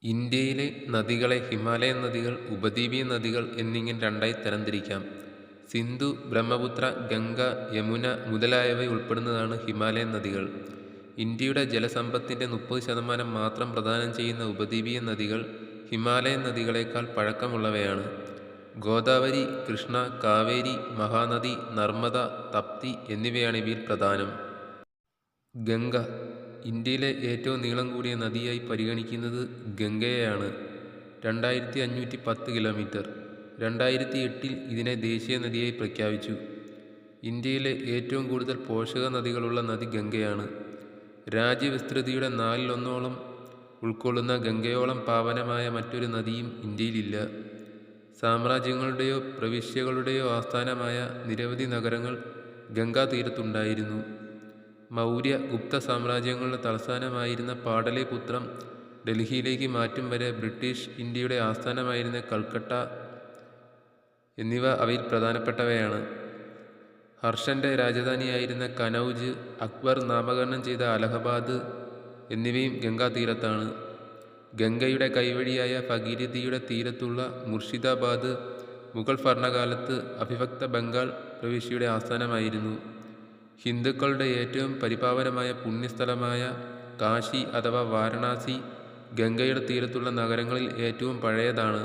ഇന്ത്യയിലെ നദികളെ ഹിമാലയൻ നദികൾ, ഉപദ്വീപീയ നദികൾ എന്നിങ്ങനെ രണ്ടായി തരംതിരിക്കാം. സിന്ധു, ബ്രഹ്മപുത്ര, ഗംഗ, യമുന മുതലായവ ഉൾപ്പെടുന്നതാണ് ഹിമാലയൻ നദികൾ. ഇന്ത്യയുടെ ജലസമ്പത്തിൻ്റെ 30% മാത്രം പ്രദാനം ചെയ്യുന്ന ഉപദ്വീപീയ നദികൾ ഹിമാലയൻ നദികളേക്കാൾ പഴക്കമുള്ളവയാണ്. ഗോദാവരി, കൃഷ്ണ, കാവേരി, മഹാനദി, നർമ്മദ, തപ്തി എന്നിവയാണ് ഇവയിൽ പ്രധാനം. ഗംഗ ഇന്ത്യയിലെ ഏറ്റവും നീളം കൂടിയ നദിയായി പരിഗണിക്കുന്നത് ഗംഗയെയാണ്. 2510 കിലോമീറ്റർ. 2008 ഇതിനെ ദേശീയ നദിയായി പ്രഖ്യാപിച്ചു. ഇന്ത്യയിലെ ഏറ്റവും കൂടുതൽ പോഷക നദികളുള്ള നദി ഗംഗയാണ്. രാജ്യവിസ്തൃതിയുടെ 1/4 ഉൾക്കൊള്ളുന്ന ഗംഗയോളം പാവനമായ മറ്റൊരു നദിയും ഇന്ത്യയിലില്ല. സാമ്രാജ്യങ്ങളുടെയോ പ്രവിശ്യകളുടെയോ ആസ്ഥാനമായ നിരവധി നഗരങ്ങൾ ഗംഗാതീരത്തുണ്ടായിരുന്നു. മൗര്യ, ഗുപ്ത സാമ്രാജ്യങ്ങളുടെ തലസ്ഥാനമായിരുന്ന പാടലിപുത്രം ഡൽഹിയിലേക്ക് മാറ്റും വരെ ബ്രിട്ടീഷ് ഇന്ത്യയുടെ ആസ്ഥാനമായിരുന്ന കൽക്കട്ട എന്നിവ അവയിൽ പ്രധാനപ്പെട്ടവയാണ്. ഹർഷൻ്റെ രാജധാനിയായിരുന്ന കനൗജ്, അക്ബർ നാമകരണം ചെയ്ത അലഹബാദ് എന്നിവയും ഗംഗാതീരത്താണ്. ഗംഗയുടെ കൈവഴിയായ ഭഗീരഥിയുടെ തീരത്തുള്ള മുർഷിദാബാദ് മുഗൾ ഭരണകാലത്ത് അവിഭക്ത ബംഗാൾ പ്രവിശ്യയുടെ ആസ്ഥാനമായിരുന്നു. ഹിന്ദുക്കളുടെ ഏറ്റവും പരിപാവനമായ പുണ്യസ്ഥലമായ കാശി അഥവാ വാരണാസി ഗംഗയുടെ തീരത്തുള്ള നഗരങ്ങളിൽ ഏറ്റവും പഴയതാണ്.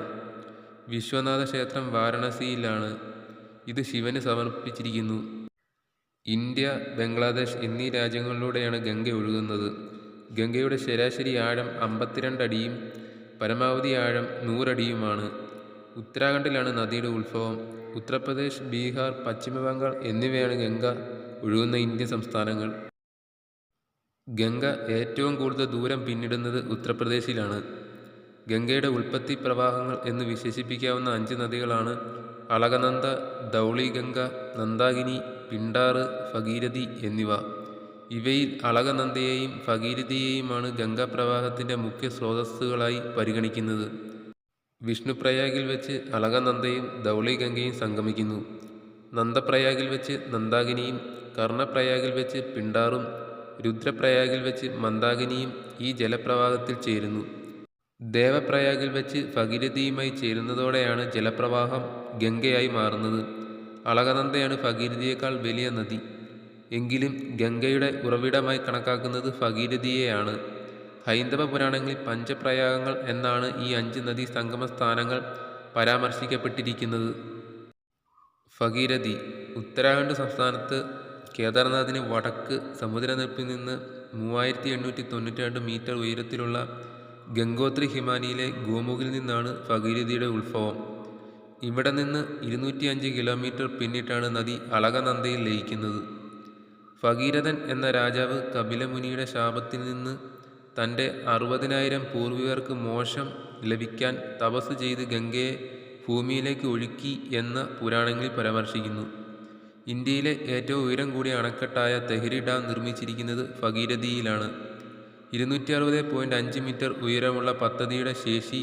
വിശ്വനാഥ ക്ഷേത്രം വാരണാസിയിലാണ്. ഇത് ശിവന് സമർപ്പിച്ചിരിക്കുന്നു. ഇന്ത്യ, ബംഗ്ലാദേശ് എന്നീ രാജ്യങ്ങളിലൂടെയാണ് ഗംഗ ഒഴുകുന്നത്. ഗംഗയുടെ ശരാശരി ആഴം 52 അടിയും പരമാവധി ആഴം 100 അടിയുമാണ്. ഉത്തരാഖണ്ഡിലാണ് നദിയുടെ ഉത്ഭവം. ഉത്തർപ്രദേശ്, ബീഹാർ, പശ്ചിമബംഗാൾ എന്നിവയാണ് ഗംഗ ഒഴുകുന്ന ഇന്ത്യൻ സംസ്ഥാനങ്ങൾ. ഗംഗ ഏറ്റവും കൂടുതൽ ദൂരം പിന്നിടുന്നത് ഉത്തർപ്രദേശിലാണ്. ഗംഗയുടെ ഉൽപ്പത്തി പ്രവാഹങ്ങൾ എന്ന് വിശേഷിപ്പിക്കാവുന്ന 5 നദികളാണ് അളകനന്ദ, ധൗളിഗംഗ, നന്ദാകിനി, പിണ്ടാറ്, ഭഗീരഥി എന്നിവ. ഇവയിൽ അളകനന്ദയെയും ഭഗീരഥിയെയുമാണ് ഗംഗാപ്രവാഹത്തിൻ്റെ മുഖ്യ സ്രോതസ്സുകളായി പരിഗണിക്കുന്നത്. വിഷ്ണുപ്രയാഗിൽ വെച്ച് അളകനന്ദയും ധൗളിഗംഗയും സംഗമിക്കുന്നു. നന്ദപ്രയാഗിൽ വെച്ച് നന്ദാകിനിയും, കർണപ്രയാഗിൽ വെച്ച് പിണ്ടാറും, രുദ്രപ്രയാഗിൽ വെച്ച് മന്ദാകിനിയും ഈ ജലപ്രവാഹത്തിൽ ചേരുന്നു. ദേവപ്രയാഗിൽ വെച്ച് ഭഗീരഥിയുമായി ചേരുന്നതോടെയാണ് ജലപ്രവാഹം ഗംഗയായി മാറുന്നത്. അളകനന്ദയാണ് ഭഗീരഥിയേക്കാൾ വലിയ നദി. എങ്കിലും ഗംഗയുടെ ഉറവിടമായി കണക്കാക്കുന്നത് ഭഗീരഥിയെയാണ്. ഹൈന്ദവ പുരാണങ്ങളിൽ പഞ്ചപ്രയാഗങ്ങൾ എന്നാണ് ഈ 5 നദീ സംഗമ സ്ഥാനങ്ങൾ പരാമർശിക്കപ്പെട്ടിരിക്കുന്നത്. ഭഗീരഥി ഉത്തരാഖണ്ഡ് സംസ്ഥാനത്ത് കേദാർനാഥിന് വടക്ക് സമുദ്രനിരപ്പിൽ നിന്ന് 3892 മീറ്റർ ഉയരത്തിലുള്ള ഗംഗോത്രി ഹിമാനിയിലെ ഗോമുഖിൽ നിന്നാണ് ഭഗീരഥിയുടെ ഉത്ഭവം. ഇവിടെ നിന്ന് 205 കിലോമീറ്റർ പിന്നിട്ടാണ് നദി അളകനന്ദയിൽ ലയിക്കുന്നത്. ഭഗീരഥൻ എന്ന രാജാവ് കപിലമുനിയുടെ ശാപത്തിൽ നിന്ന് തൻ്റെ 60,000 പൂർവികർക്ക് മോക്ഷം ലഭിക്കാൻ തപസ് ചെയ്ത് ഗംഗയെ ഭൂമിയിലേക്ക് ഒഴുക്കി എന്ന് പുരാണങ്ങളിൽ പരാമർശിക്കുന്നു. ഇന്ത്യയിലെ ഏറ്റവും ഉയരം കൂടിയ അണക്കെട്ടായ തെഹ്രി ഡാം നിർമ്മിച്ചിരിക്കുന്നത് ഭഗീരഥിയിലാണ്. 260.5 മീറ്റർ ഉയരമുള്ള പദ്ധതിയുടെ ശേഷി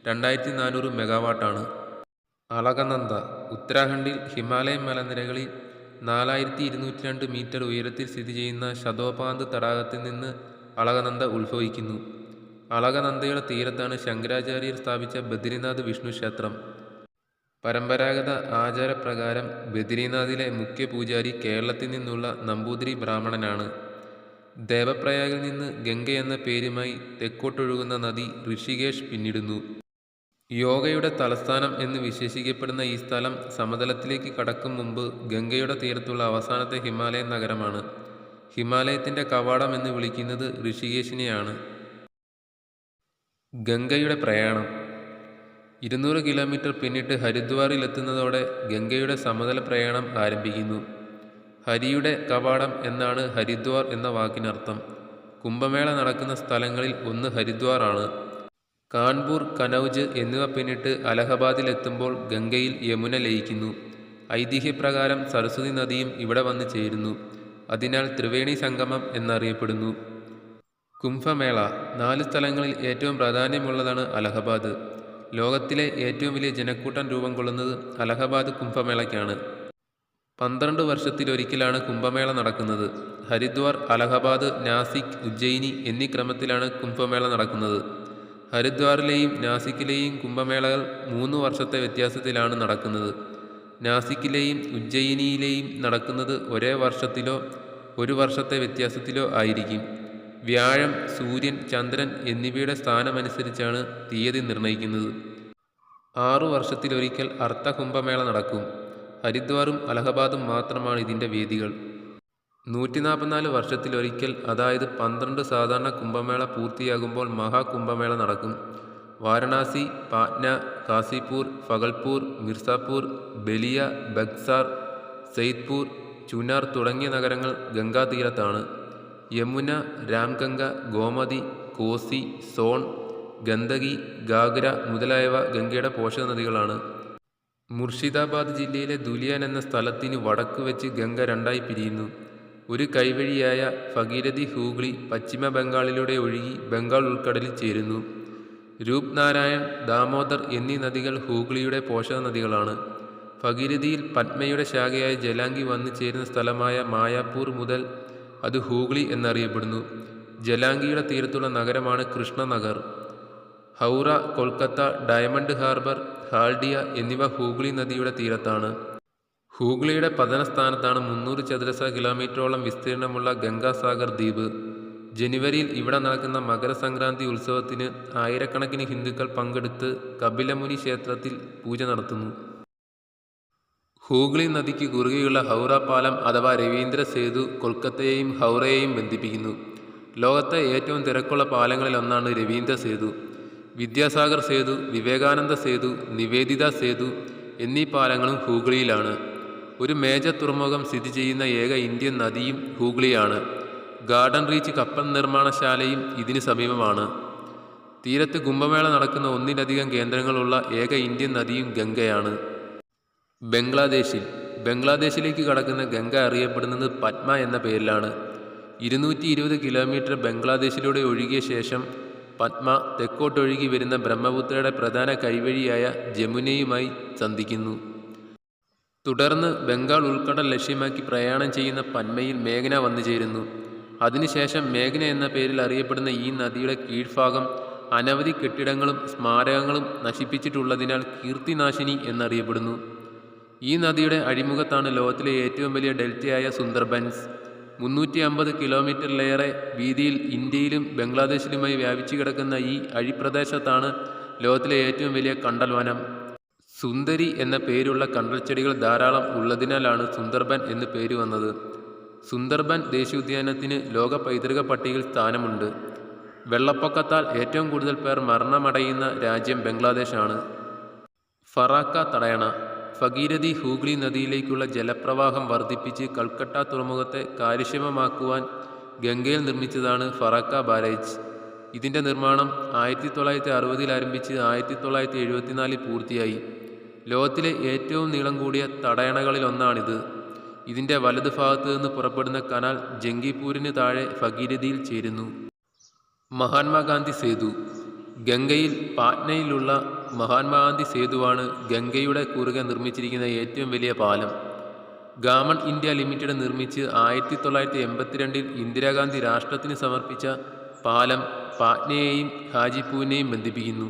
2400 മെഗാവാട്ടാണ്. അളകനന്ദ ഉത്തരാഖണ്ഡിൽ ഹിമാലയൻ മലനിരകളിൽ 4202 മീറ്റർ ഉയരത്തിൽ സ്ഥിതി ചെയ്യുന്ന ശതോപാന്ത് തടാകത്തിൽ നിന്ന് അളകനന്ദ ഉത്ഭവിക്കുന്നു. അളകനന്ദയുടെ തീരത്താണ് ശങ്കരാചാര്യർ സ്ഥാപിച്ച ബദ്രിനാഥ് വിഷ്ണു ക്ഷേത്രം. പരമ്പരാഗത ആചാരപ്രകാരം ബദ്രിനാഥിലെ മുഖ്യ പൂജാരി കേരളത്തിൽ നിന്നുള്ള നമ്പൂതിരി ബ്രാഹ്മണനാണ്. ദേവപ്രയാഗിൽ നിന്ന് ഗംഗ എന്ന പേരുമായി തെക്കോട്ടൊഴുകുന്ന നദി ഋഷികേശ് പിന്നിടുന്നു. യോഗയുടെ തലസ്ഥാനം എന്ന് വിശേഷിക്കപ്പെടുന്ന ഈ സ്ഥലം സമതലത്തിലേക്ക് കടക്കും മുമ്പ് ഗംഗയുടെ തീരത്തുള്ള അവസാനത്തെ ഹിമാലയൻ നഗരമാണ്. ഹിമാലയത്തിൻ്റെ കവാടം എന്ന് വിളിക്കുന്നത് ഋഷികേശിനെയാണ്. ഗംഗയുടെ പ്രയാണം 200 കിലോമീറ്റർ പിന്നിട്ട് ഹരിദ്വാറിൽ എത്തുന്നതോടെ ഗംഗയുടെ സമതല പ്രയാണം ആരംഭിക്കുന്നു. ഹരിയുടെ കവാടം എന്നാണ് ഹരിദ്വാർ എന്ന വാക്കിനർത്ഥം. കുംഭമേള നടക്കുന്ന സ്ഥലങ്ങളിൽ ഒന്ന് ഹരിദ്വാർ ആണ്. കാൺപൂർ, കനൗജ് എന്നിവ പിന്നിട്ട് അലഹബാദിൽ എത്തുമ്പോൾ ഗംഗയിൽ യമുന ലയിക്കുന്നു. ഐതിഹ്യപ്രകാരം സരസ്വതി നദിയും ഇവിടെ വന്ന് ചേരുന്നു. അതിനാൽ ത്രിവേണി സംഗമം എന്നറിയപ്പെടുന്നു. കുംഭമേള 4 സ്ഥലങ്ങളിൽ ഏറ്റവും പ്രാധാന്യമുള്ളതാണ് അലഹബാദ്. ലോകത്തിലെ ഏറ്റവും വലിയ ജനക്കൂട്ടം രൂപം കൊള്ളുന്നത് അലഹബാദ് കുംഭമേളയ്ക്കാണ്. 12 വർഷത്തിലൊരിക്കലാണ് കുംഭമേള നടക്കുന്നത്. ഹരിദ്വാർ, അലഹബാദ്, നാസിക്, ഉജ്ജയിനി എന്നീ ക്രമത്തിലാണ് കുംഭമേള നടക്കുന്നത്. ഹരിദ്വാറിലെയും നാസിക്കിലെയും കുംഭമേളകൾ 3 വർഷത്തെ വ്യത്യാസത്തിലാണ് നടക്കുന്നത്. നാസിക്കിലെയും ഉജ്ജയിനിയിലെയും നടക്കുന്നത് ഒരേ വർഷത്തിലോ 1 വർഷത്തെ വ്യത്യാസത്തിലോ ആയിരിക്കും. വ്യാഴം, സൂര്യൻ, ചന്ദ്രൻ എന്നിവയുടെ സ്ഥാനമനുസരിച്ചാണ് തീയതി നിർണയിക്കുന്നത്. 6 വർഷത്തിലൊരിക്കൽ അർദ്ധ കുംഭമേള നടക്കും. ഹരിദ്വാറും അലഹബാദും മാത്രമാണ് ഇതിൻ്റെ വേദികൾ. 144 വർഷത്തിലൊരിക്കൽ, അതായത് 12 സാധാരണ കുംഭമേള പൂർത്തിയാകുമ്പോൾ മഹാകുംഭമേള നടക്കും. വാരണാസി, പാറ്റ്ന, കാസിപൂർ, ഫഗൽപൂർ, മിർസാപൂർ, ബലിയ, ബക്സാർ, സെയ്ദ്പൂർ, ചുനാർ തുടങ്ങിയ നഗരങ്ങൾ ഗംഗാതീരത്താണ്. യമുന, രാംഗംഗ, ഗോമതി, കോസി, സോൺ, ഗന്ദകി, ഗാഗ്ര മുതലായവ ഗംഗയുടെ പോഷക നദികളാണ്. മുർഷിദാബാദ് ജില്ലയിലെ ദുലിയാൻ എന്ന സ്ഥലത്തിന് വടക്ക് വെച്ച് ഗംഗ രണ്ടായി പിരിയുന്നു. ഒരു കൈവഴിയായ ഭഗീരഥി ഹൂഗ്ലി പശ്ചിമ ബംഗാളിലൂടെ ഒഴുകി ബംഗാൾ ഉൾക്കടലിൽ ചേരുന്നു. രൂപ്നാരായൺ, ദാമോദർ എന്നീ നദികൾ ഹൂഗ്ലിയുടെ പോഷക നദികളാണ്. ഭഗീരഥിയിൽ പത്മയുടെ ശാഖയായ ജലാംഗി വന്നു ചേരുന്ന സ്ഥലമായ മായാപൂർ മുതൽ അത് ഹൂഗ്ലി എന്നറിയപ്പെടുന്നു. ജലാംഗിയുടെ തീരത്തുള്ള നഗരമാണ് കൃഷ്ണനഗർ. ഹൗറ, കൊൽക്കത്ത, ഡയമണ്ട് ഹാർബർ, ഹാൽഡിയ എന്നിവ ഹൂഗ്ലി നദിയുടെ തീരത്താണ്. ഹൂഗ്ലിയുടെ പതനസ്ഥാനത്താണ് 300 ചതുരശ്ര കിലോമീറ്ററോളം വിസ്തീർണമുള്ള ഗംഗാസാഗർ ദ്വീപ്. ജനുവരിയിൽ ഇവിടെ നടക്കുന്ന മകരസംക്രാന്തി ഉത്സവത്തിന് ആയിരക്കണക്കിന് ഹിന്ദുക്കൾ പങ്കെടുത്ത് കപിലമുനി ക്ഷേത്രത്തിൽ പൂജ നടത്തുന്നു. ഹൂഗ്ലി നദിക്ക് കുറുകെയുള്ള ഹൗറ പാലം അഥവാ രവീന്ദ്ര സേതു കൊൽക്കത്തയെയും ഹൗറയെയും ബന്ധിപ്പിക്കുന്നു. ലോകത്തെ ഏറ്റവും തിരക്കുള്ള പാലങ്ങളിൽ ഒന്നാണ് രവീന്ദ്ര സേതു. വിദ്യാസാഗർ സേതു, വിവേകാനന്ദ സേതു, നിവേദിത സേതു എന്നീ പാലങ്ങളും ഹൂഗ്ലിയിലാണ്. ഒരു മേജർ തുറമുഖം സ്ഥിതി ചെയ്യുന്ന ഏക ഇന്ത്യൻ നദിയും ഹൂഗ്ലിയാണ്. ഗാർഡൻ റീച്ച് കപ്പൽ നിർമ്മാണശാലയും ഇതിന് സമീപമാണ്. തീരത്ത് കുംഭമേള നടക്കുന്ന ഒന്നിലധികം കേന്ദ്രങ്ങളുള്ള ഏക ഇന്ത്യൻ നദിയും ഗംഗയാണ്. ബംഗ്ലാദേശിലേക്ക് കടക്കുന്ന ഗംഗ അറിയപ്പെടുന്നത് പത്മ എന്ന പേരിലാണ്. 220 കിലോമീറ്റർ ബംഗ്ലാദേശിലൂടെ ഒഴുകിയ ശേഷം പത്മ തെക്കോട്ടൊഴുകി വരുന്ന ബ്രഹ്മപുത്രയുടെ പ്രധാന കൈവഴിയായ ജമുനയുമായി സന്ധിക്കുന്നു. തുടർന്ന് ബംഗാൾ ഉൾക്കടൽ ലക്ഷ്യമാക്കി പ്രയാണം ചെയ്യുന്ന പന്മയിൽ മേഘ്ന വന്നു ചേരുന്നു. അതിനുശേഷം മേഘ്ന എന്ന പേരിൽ അറിയപ്പെടുന്ന ഈ നദിയുടെ കീഴ്ഭാഗം അനവധി കെട്ടിടങ്ങളും സ്മാരകങ്ങളും നശിപ്പിച്ചിട്ടുള്ളതിനാൽ കീർത്തിനാശിനി എന്നറിയപ്പെടുന്നു. ഈ നദിയുടെ അഴിമുഖത്താണ് ലോകത്തിലെ ഏറ്റവും വലിയ ഡെൽറ്റയായ സുന്ദർബൻസ്. 350 കിലോമീറ്ററിലേറെ വീതിയിൽ ഇന്ത്യയിലും ബംഗ്ലാദേശിലുമായി വ്യാപിച്ചു കിടക്കുന്ന ഈ അഴിപ്രദേശത്താണ് ലോകത്തിലെ ഏറ്റവും വലിയ കണ്ടൽ വനം. സുന്ദരി എന്ന പേരുള്ള കണ്ടൽച്ചെടികൾ ധാരാളം ഉള്ളതിനാലാണ് സുന്ദർബൻ എന്ന് പേര് വന്നത്. സുന്ദർബൻ ദേശീയോദ്യാനത്തിന് ലോക പൈതൃക പട്ടികയിൽ സ്ഥാനമുണ്ട്. വെള്ളപ്പൊക്കത്താൽ ഏറ്റവും കൂടുതൽ പേർ മരണമടയുന്ന രാജ്യം ബംഗ്ലാദേശാണ്. ഫറാക്ക തടയണ. ഭഗീരഥി ഹൂഗ്ലി നദിയിലേക്കുള്ള ജലപ്രവാഹം വർദ്ധിപ്പിച്ച് കൽക്കട്ട തുറമുഖത്തെ കാര്യക്ഷമമാക്കുവാൻ ഗംഗയിൽ നിർമ്മിച്ചതാണ് ഫറാക്ക ബാരേജ്. ഇതിൻ്റെ നിർമ്മാണം 1960 ആരംഭിച്ച് 1974 പൂർത്തിയായി. ലോകത്തിലെ ഏറ്റവും നീളം കൂടിയ തടയണകളിലൊന്നാണിത്. ഇതിൻ്റെ വലതുഭാഗത്തു നിന്ന് പുറപ്പെടുന്ന കനാൽ ജംഗിപൂരിന് താഴെ ഭഗീരഥിയിൽ ചേരുന്നു. മഹാത്മാഗാന്ധി സേതു. ഗംഗയിൽ പാറ്റ്നയിലുള്ള മഹാത്മാഗാന്ധി സേതുവാണ് ഗംഗയുടെ കുറുകെ നിർമ്മിച്ചിരിക്കുന്ന ഏറ്റവും വലിയ പാലം. ഗാമൺ ഇന്ത്യ ലിമിറ്റഡ് നിർമ്മിച്ച് 1982 ഇന്ദിരാഗാന്ധി രാഷ്ട്രത്തിന് സമർപ്പിച്ച പാലം പാറ്റ്നയെയും ഹാജിപ്പൂരിനെയും ബന്ധിപ്പിക്കുന്നു.